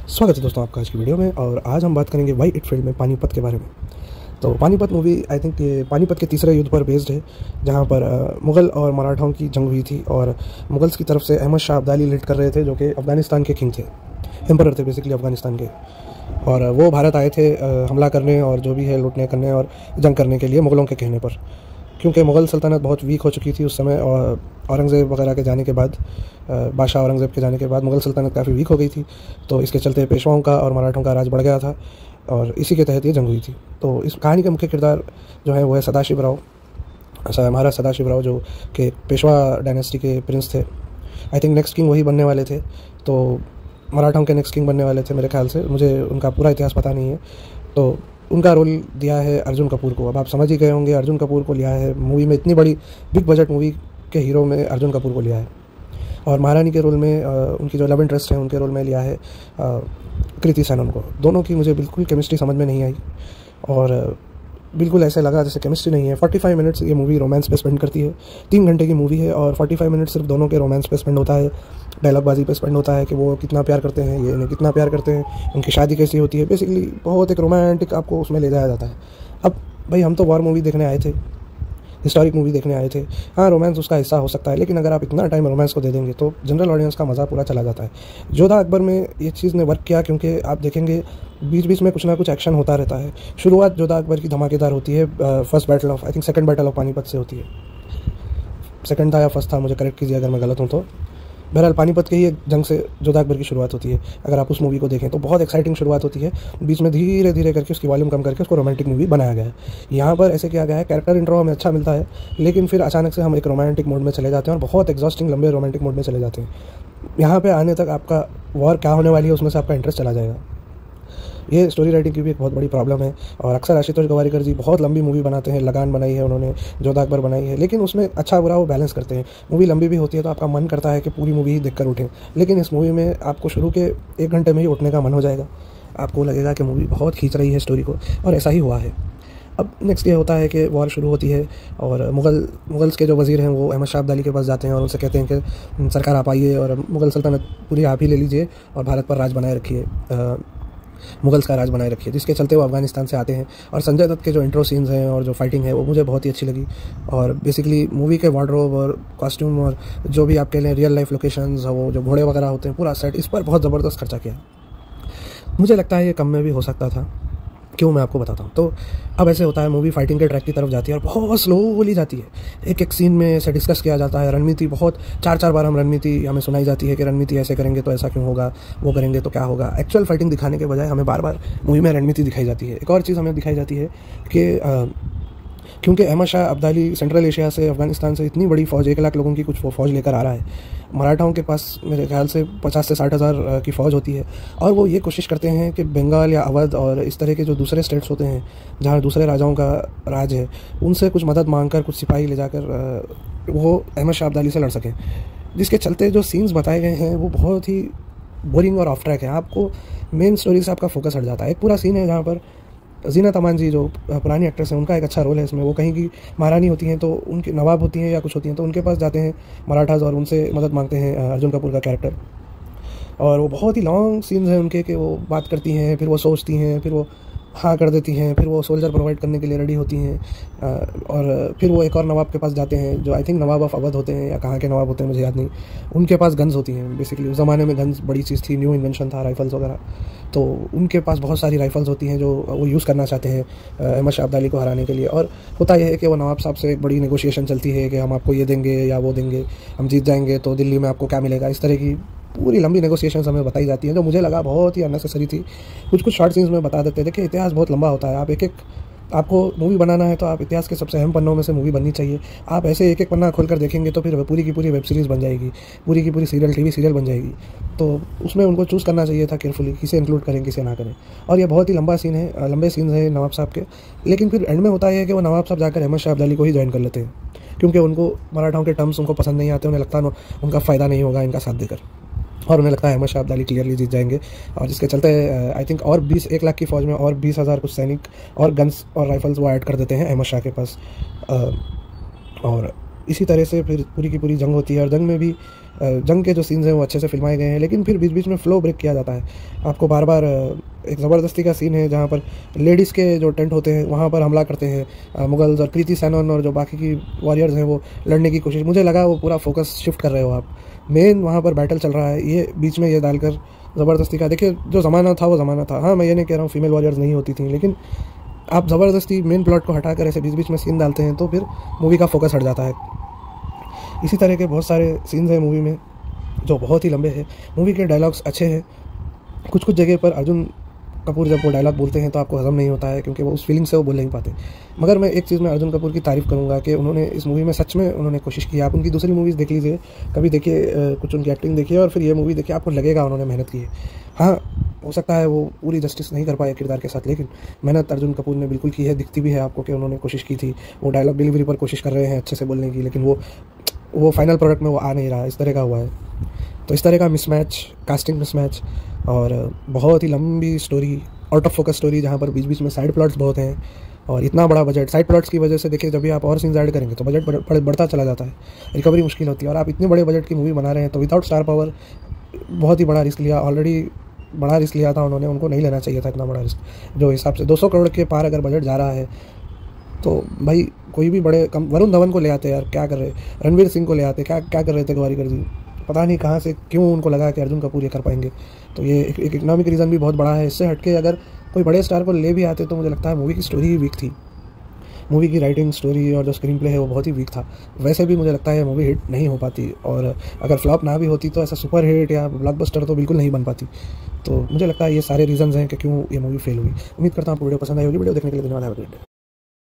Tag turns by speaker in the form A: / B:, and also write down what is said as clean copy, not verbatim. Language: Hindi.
A: स्वागत है दोस्तों आपका आज की वीडियो में। और आज हम बात करेंगे वाई इट फील्ड में पानीपत के बारे में। तो पानीपत मूवी आई थिंक ये पानीपत के तीसरे युद्ध पर बेस्ड है, जहाँ पर मुग़ल और मराठाओं की जंग हुई थी और मुग़ल्स की तरफ से अहमद शाह अब्दाली लीड कर रहे थे, जो कि अफ़गानिस्तान के किंग थे, एम्परर थे बेसिकली अफ़गानिस्तान के। और वो भारत आए थे हमला करने और जो भी है लूटने करने और जंग करने के लिए मुग़लों के कहने पर, क्योंकि मुग़ल सल्तनत बहुत वीक हो चुकी थी उस समय। और औरंगज़ेब वगैरह के जाने के बाद, बादशाह औरंगज़ेब के जाने के बाद मुग़ल सल्तनत काफ़ी वीक हो गई थी। तो इसके चलते पेशवाओं का और मराठों का राज बढ़ गया था और इसी के तहत ये जंग हुई थी। तो इस कहानी का मुख्य किरदार जो है वो है सदाशिव राव, महाराज सदाशिव राव, जो कि पेशवा डायनेस्टी के प्रिंस थे। आई थिंक नेक्स्ट किंग वही बनने वाले थे, तो मराठाओं के नेक्स्ट किंग बनने वाले थे मेरे ख्याल से। मुझे उनका पूरा इतिहास पता नहीं है। तो उनका रोल दिया है अर्जुन कपूर को। अब आप समझ ही गए होंगे अर्जुन कपूर को लिया है मूवी में, इतनी बड़ी बिग बजट मूवी के हीरो में अर्जुन कपूर को लिया है। और महारानी के रोल में उनकी जो लव इंटरेस्ट है उनके रोल में लिया है कृति सेनन को। दोनों की मुझे बिल्कुल केमिस्ट्री समझ में नहीं आई और बिल्कुल ऐसे लगा जैसे केमिस्ट्री नहीं है। 45 मिनट्स ये मूवी रोमांस पे स्पेंड करती है। 3 घंटे की मूवी है और 45 मिनट सिर्फ दोनों के रोमांस पे स्पेंड होता है, डायलॉगबाजी पे स्पेंड होता है कि वो कितना प्यार करते हैं, ये इन्हें कितना प्यार करते हैं, उनकी शादी कैसी होती है। बेसिकली बहुत एक रोमांटिक आपको उसमें ले जाया जाता है। अब भाई हम तो वॉर मूवी देखने आए थे, हिस्टोरिक मूवी देखने आए थे। हाँ, रोमांस उसका हिस्सा हो सकता है, लेकिन अगर आप इतना टाइम रोमांस को दे देंगे तो जनरल ऑडियंस का मज़ा पूरा चला जाता है। जोधा अकबर में ये चीज़ ने वर्क किया, क्योंकि आप देखेंगे बीच बीच में कुछ ना कुछ एक्शन होता रहता है। शुरुआत जोधा अकबर की धमाकेदार होती है first battle of, I think second battle of Panipat से होती है। सेकंड था या फर्स्ट था, मुझे करेक्ट कीजिए अगर मैं गलत हूँ तो। बहरहाल पानीपत के ही एक जंग से जोधा अकबर की शुरुआत होती है। अगर आप उस मूवी को देखें तो बहुत एक्साइटिंग शुरुआत होती है, बीच में धीरे धीरे करके उसकी वॉल्यूम कम करके उसको रोमांटिक मूवी बनाया गया है। यहाँ पर ऐसे किया गया है, कैरेक्टर इंट्रो हमें अच्छा मिलता है, लेकिन फिर अचानक से हम एक रोमांटिक मोड में चले जाते हैं और बहुत एग्जॉस्टिंग लंबे रोमांटिक मोड में चले जाते हैं। यहाँ पर आने तक आपका वॉर क्या होने वाली है उसमें से आपका इंटरेस्ट चला जाएगा। ये स्टोरी राइटिंग की भी एक बहुत बड़ी प्रॉब्लम है। और अक्सर आशुतोष गोवारिकर जी बहुत लंबी मूवी बनाते हैं, लगान बनाई है उन्होंने, जोधा अकबर बनाई है, लेकिन उसमें अच्छा बुरा वो बैलेंस करते हैं। मूवी लंबी भी होती है तो आपका मन करता है कि पूरी मूवी ही देखकर उठें, लेकिन इस मूवी में आपको शुरू के 1 घंटे में ही उठने का मन हो जाएगा। आपको लगेगा कि मूवी बहुत खींच रही है स्टोरी को, और ऐसा ही हुआ है। अब नेक्स्ट ये होता है कि वॉर शुरू होती है और मुगल्स के जो वज़ीर हैं वो अहमद शाह अब्दाली के पास जाते हैं और उनसे कहते हैं कि सरकार आप आइए और मुग़ल सल्तनत पूरी आप ही ले लीजिए और भारत पर राज बनाए रखिए, मुगल्स का राज बनाए रखिए। जिसके चलते वो अफगानिस्तान से आते हैं। और संजय दत्त के जो इंट्रो सीन्स हैं और जो फाइटिंग है वो मुझे बहुत ही अच्छी लगी। और बेसिकली मूवी के वार्डरोब और कॉस्ट्यूम और जो भी आप कह लें रियल लाइफ लोकेशंस, वो जो घोड़े वगैरह होते हैं, पूरा सेट, इस पर बहुत ज़बरदस्त खर्चा किया। मुझे लगता है ये कम में भी हो सकता था। क्यों, मैं आपको बताता हूँ। तो अब ऐसे होता है, मूवी फाइटिंग के ट्रैक की तरफ जाती है और बहुत स्लोली जाती है। एक एक सीन में से डिस्कस किया जाता है रणनीति, बहुत 4-4 बार हम रणनीति हमें सुनाई जाती है कि रणनीति ऐसे करेंगे तो ऐसा क्यों होगा, वो करेंगे तो क्या होगा। एक्चुअल फाइटिंग दिखाने के बजाय हमें बार बार मूवी में रणनीति दिखाई जाती है। एक और चीज़ हमें दिखाई जाती है कि क्योंकि अहमद शाह अब्दाली सेंट्रल एशिया से, अफगानिस्तान से इतनी बड़ी फ़ौज, 1 लाख लोगों की कुछ फ़ौज लेकर आ रहा है। मराठाओं के पास मेरे ख्याल से 50 से 60 हज़ार की फ़ौज होती है और वो ये कोशिश करते हैं कि बंगाल या अवध और इस तरह के जो दूसरे स्टेट्स होते हैं जहाँ दूसरे राजाओं का राज है, उनसे कुछ मदद मांगकर, कुछ सिपाही ले जाकर वो अहमद शाह अब्दाली से लड़ सकें। जिसके चलते जो सीन्स बताए गए हैं वो बहुत ही बोरिंग और ऑफ ट्रैक है। आपको मेन स्टोरी से आपका फोकस हट जाता है। एक पूरा सीन है जहाँ पर जीनत अमान जी, जो पुरानी एक्ट्रेस हैं, उनका एक अच्छा रोल है इसमें। वो कहीं की महारानी होती हैं, तो उनकी नवाब होती हैं या कुछ होती हैं, तो उनके पास जाते हैं मराठास और उनसे मदद मांगते हैं अर्जुन कपूर का कैरेक्टर। और वो बहुत ही लॉन्ग सीन्स हैं उनके, कि वो बात करती हैं, फिर वो सोचती हैं, फिर वो हाँ कर देती हैं, फिर वो सोल्जर प्रोवाइड करने के लिए रेडी होती हैं। और फिर वो एक और नवाब के पास जाते हैं, जो I think Nawab of Awadh होते हैं या कहाँ के नवाब होते हैं मुझे याद नहीं। उनके पास गन्स होती हैं। बेसिकली उस ज़माने में गन्स बड़ी चीज़ थी, न्यू इन्वेंशन था, राइफल्स वगैरह। तो उनके पास बहुत सारी राइफल्स होती हैं जो वो यूज़ करना चाहते हैं अहमद शाह अब्दाली को हराने के लिए। और होता यह है कि वो नवाब साहब से एक बड़ी नेगोशिएशन चलती है कि हम आपको ये देंगे या वो देंगे, हम जीत जाएंगे तो दिल्ली में आपको क्या मिलेगा। इस तरह की पूरी लंबी नेगोशिएशंस हमें बताई जाती हैं, जो मुझे लगा बहुत ही अननेसेसरी थी। कुछ शॉर्ट सीन्स में बता देते थे कि इतिहास बहुत लंबा होता है। आप आपको मूवी बनाना है तो आप इतिहास के सबसे अहम पन्नों में से मूवी बननी चाहिए। आप ऐसे एक एक पन्ना खोलकर देखेंगे तो फिर पूरी की पूरी वेब सीरीज़ बन जाएगी, पूरी की पूरी सीरियल, टीवी सीरियल बन जाएगी। तो उसमें उनको चूज़ करना चाहिए था केयरफुली, किसे इंक्लूड करें किसे ना करें। और ये बहुत ही लंबा सीन है, लंबे सीन्स हैं नवाब साहब के। लेकिन फिर एंड में होता है कि वो नवाब साहब जाकर अहमद शाह अब्दाली को ही ज्वाइन कर लेते हैं, क्योंकि उनको मराठाओं के टर्म्स उनको पसंद नहीं आते। उन्हें लगता है उनका फ़ायदा नहीं होगा इनका साथ देकर, और उन्हें लगता है अहमद शाह अब्दाली क्लियरली जीत जाएंगे। और जिसके चलते आई थिंक और 1 लाख की फ़ौज में और 20,000 कुछ सैनिक और गन्स और राइफल्स वो ऐड कर देते हैं अहमद शाह के पास। और इसी तरह से फिर पूरी की पूरी जंग होती है और जंग में भी जंग के जो सीन्स हैं वो अच्छे से फिल्माए गए हैं, लेकिन फिर बीच बीच में फ्लो ब्रेक किया जाता है। आपको बार बार एक ज़बरदस्ती का सीन है जहाँ पर लेडीज़ के जो टेंट होते हैं वहाँ पर हमला करते हैं मुगल्स, और कृति सैनन और जो बाकी की वॉरियर्स हैं वो लड़ने की कोशिश, मुझे लगा वो पूरा फोकस शिफ्ट कर रहे हो आप। मेन वहाँ पर बैटल चल रहा है, ये बीच में ये डालकर ज़बरदस्ती का, देखिए जो ज़माना था वो ज़माना था। हाँ, मैं ये नहीं कह रहा हूँ फीमेल वॉरियर्स नहीं होती थी, लेकिन आप ज़बरदस्ती मेन प्लॉट को हटाकर ऐसे बीच बीच में सीन डालते हैं तो फिर मूवी का फोकस हट जाता है। इसी तरह के बहुत सारे सीन्स हैं मूवी में जो बहुत ही लंबे हैं। मूवी के डायलॉग्स अच्छे हैं, कुछ कुछ जगह पर अर्जुन कपूर जब वो डायलॉग बोलते हैं तो आपको हज़म नहीं होता है क्योंकि वो उस फीलिंग से वो बोल नहीं पाते। मगर मैं एक चीज़ में अर्जुन कपूर की तारीफ़ करूँगा कि उन्होंने इस मूवी में सच में उन्होंने कोशिश की है। आप उनकी दूसरी मूवीज़ देख लीजिए, कभी देखिए कुछ उनकी एक्टिंग देखिए और फिर ये मूवी देखिए, आपको लगेगा उन्होंने मेहनत की है। हाँ, हो सकता है वो पूरी जस्टिस नहीं कर पाए किरदार के साथ, लेकिन मेहनत अर्जुन कपूर ने बिल्कुल की है। दिखती भी है आपको कि उन्होंने कोशिश की थी, वो डायलॉग डिलीवरी पर कोशिश कर रहे हैं अच्छे से बोलने की, लेकिन वो फाइनल प्रोडक्ट में वो आ नहीं रहा, इस तरह का हुआ है। तो इस तरह का मिसमैच, कास्टिंग मिसमैच और बहुत ही लंबी story, out of focus story जहाँ पर बीच बीच में साइड प्लॉट्स बहुत हैं और इतना बड़ा बजट, साइड प्लॉट्स की वजह से देखिए जब भी आप और सीन्स ऐड करेंगे तो बजट बढ़ता चला जाता है, रिकवरी मुश्किल होती है। और आप इतने बड़े बजट की मूवी बना रहे हैं तो विदाउट स्टार पावर बहुत ही बड़ा रिस्क लिया, ऑलरेडी बड़ा रिस्क लिया था उन्होंने, उनको नहीं लेना चाहिए था इतना बड़ा रिस्क। जो हिसाब से 200 करोड़ के पार अगर बजट जा रहा है तो भाई कोई भी बड़े कम, वरुण धवन को ले आते यार, क्या कर रहे, रणवीर सिंह को ले आते, क्या कर रहे थे गवारीकर जी, पता नहीं कहाँ से क्यों उनको लगा कि अर्जुन कपूर ये कर पाएंगे। तो ये एक इकोनॉमिक रीज़न भी बहुत बड़ा है। इससे हटके अगर कोई बड़े स्टार को ले भी आते तो मुझे लगता है मूवी की स्टोरी ही वीक थी, मूवी की राइटिंग, स्टोरी और जो स्क्रीन प्ले है वो बहुत ही वीक था। वैसे भी मुझे लगता है मूवी हिट नहीं हो पाती, और अगर फ्लॉप ना भी होती तो ऐसा सुपर हिट या ब्लॉकबस्टर तो बिल्कुल नहीं बन पाती। तो मुझे लगता है ये सारे रीजंस हैं कि क्यों ये मूवी फेल हुई। उम्मीद करता हूँ आपको वीडियो पसंद आई होगी। वीडियो देखने के लिए धन्यवाद।